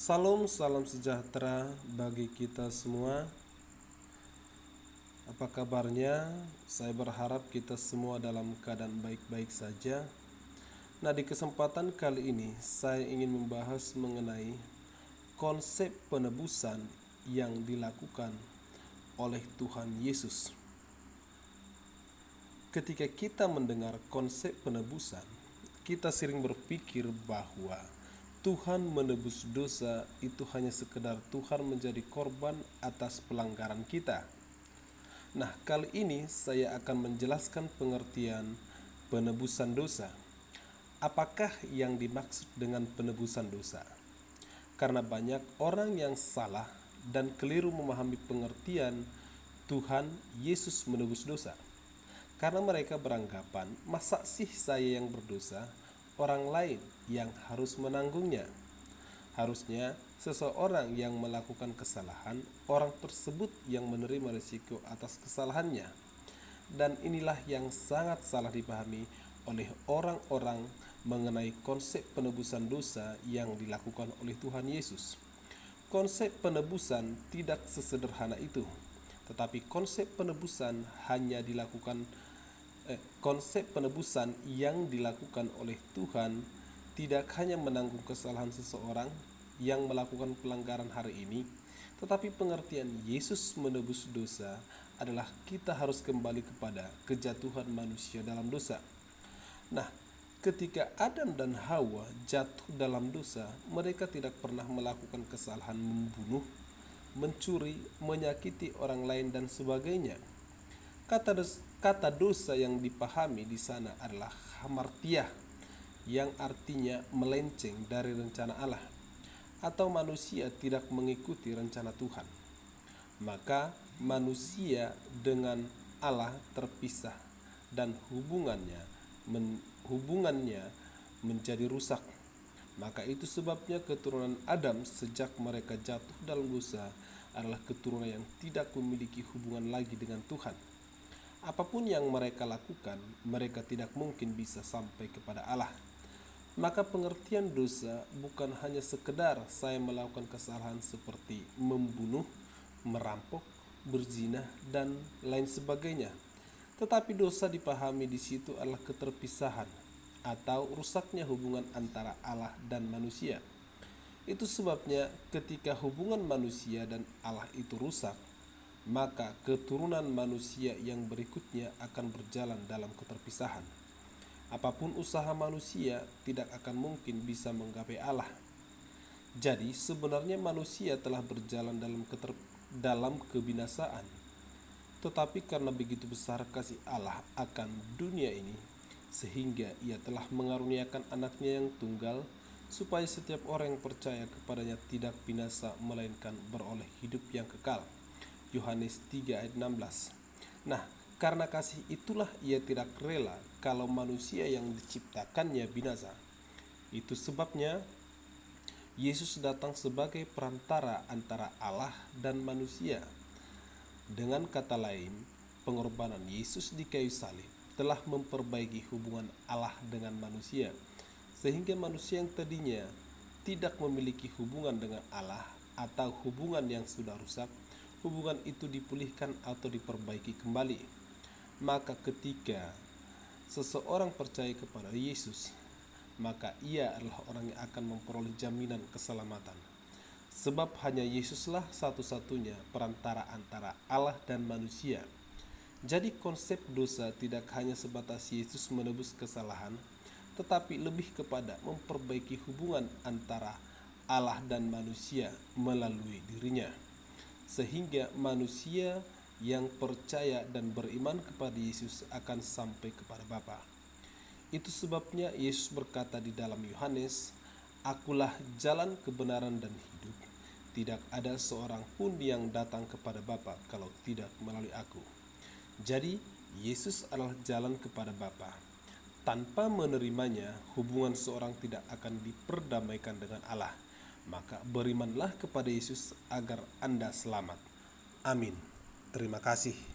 Salam sejahtera bagi kita semua. Apa kabarnya? Saya berharap kita semua dalam keadaan baik-baik saja. Nah, di kesempatan kali ini saya ingin membahas mengenai konsep penebusan yang dilakukan oleh Tuhan Yesus. Ketika kita mendengar konsep penebusan, kita sering berpikir bahwa Tuhan menebus dosa itu hanya sekedar Tuhan menjadi korban atas pelanggaran kita. Nah, kali ini saya akan menjelaskan pengertian penebusan dosa. Apakah yang dimaksud dengan penebusan dosa? Karena banyak orang yang salah dan keliru memahami pengertian Tuhan Yesus menebus dosa. Karena mereka beranggapan, masa sih saya yang berdosa, orang lain yang harus menanggungnya. Harusnya seseorang yang melakukan kesalahan, orang tersebut yang menerima risiko atas kesalahannya. Dan inilah yang sangat salah dipahami oleh orang-orang mengenai konsep penebusan dosa yang dilakukan oleh Tuhan Yesus. Konsep penebusan tidak sesederhana itu, tetapi konsep penebusan yang dilakukan oleh Tuhan tidak hanya menanggung kesalahan seseorang yang melakukan pelanggaran hari ini, tetapi pengertian Yesus menebus dosa adalah kita harus kembali kepada kejatuhan manusia dalam dosa. Nah, ketika Adam dan Hawa jatuh dalam dosa, mereka tidak pernah melakukan kesalahan membunuh, mencuri, menyakiti orang lain dan sebagainya. Kata dosa yang dipahami di sana adalah hamartiah, yang artinya melenceng dari rencana Allah, atau manusia tidak mengikuti rencana Tuhan. Maka manusia dengan Allah terpisah dan hubungannya menjadi rusak. Maka itu sebabnya keturunan Adam sejak mereka jatuh dalam dosa adalah keturunan yang tidak memiliki hubungan lagi dengan Tuhan. Apapun yang mereka lakukan, mereka tidak mungkin bisa sampai kepada Allah. Maka pengertian dosa bukan hanya sekedar saya melakukan kesalahan seperti membunuh, merampok, berzina, dan lain sebagainya. Tetapi dosa dipahami di situ adalah keterpisahan atau rusaknya hubungan antara Allah dan manusia. Itu sebabnya ketika hubungan manusia dan Allah itu rusak, maka keturunan manusia yang berikutnya akan berjalan dalam keterpisahan. Apapun usaha manusia tidak akan mungkin bisa menggapai Allah. Jadi sebenarnya manusia telah berjalan dalam kebinasaan. Tetapi karena begitu besar kasih Allah akan dunia ini, sehingga ia telah mengaruniakan anaknya yang tunggal, supaya setiap orang yang percaya kepadanya tidak binasa melainkan beroleh hidup yang kekal. Yohanes 3 ayat 16. Nah, karena kasih itulah ia tidak rela kalau manusia yang diciptakannya binasa. Itu sebabnya Yesus datang sebagai perantara antara Allah dan manusia. Dengan kata lain, pengorbanan Yesus di kayu salib telah memperbaiki hubungan Allah dengan manusia, sehingga manusia yang tadinya tidak memiliki hubungan dengan Allah atau hubungan yang sudah rusak, hubungan itu dipulihkan atau diperbaiki kembali. Maka ketika seseorang percaya kepada Yesus, maka ia adalah orang yang akan memperoleh jaminan keselamatan. Sebab hanya Yesuslah satu-satunya perantara antara Allah dan manusia. Jadi konsep dosa tidak hanya sebatas Yesus menebus kesalahan, tetapi lebih kepada memperbaiki hubungan antara Allah dan manusia melalui dirinya, sehingga manusia yang percaya dan beriman kepada Yesus akan sampai kepada Bapa. Itu sebabnya Yesus berkata di dalam Yohanes, "Akulah jalan, kebenaran dan hidup. Tidak ada seorang pun yang datang kepada Bapa kalau tidak melalui Aku." Jadi Yesus adalah jalan kepada Bapa. Tanpa menerimanya, hubungan seorang tidak akan diperdamaikan dengan Allah. Maka berimanlah kepada Yesus agar Anda selamat. Amin. Terima kasih.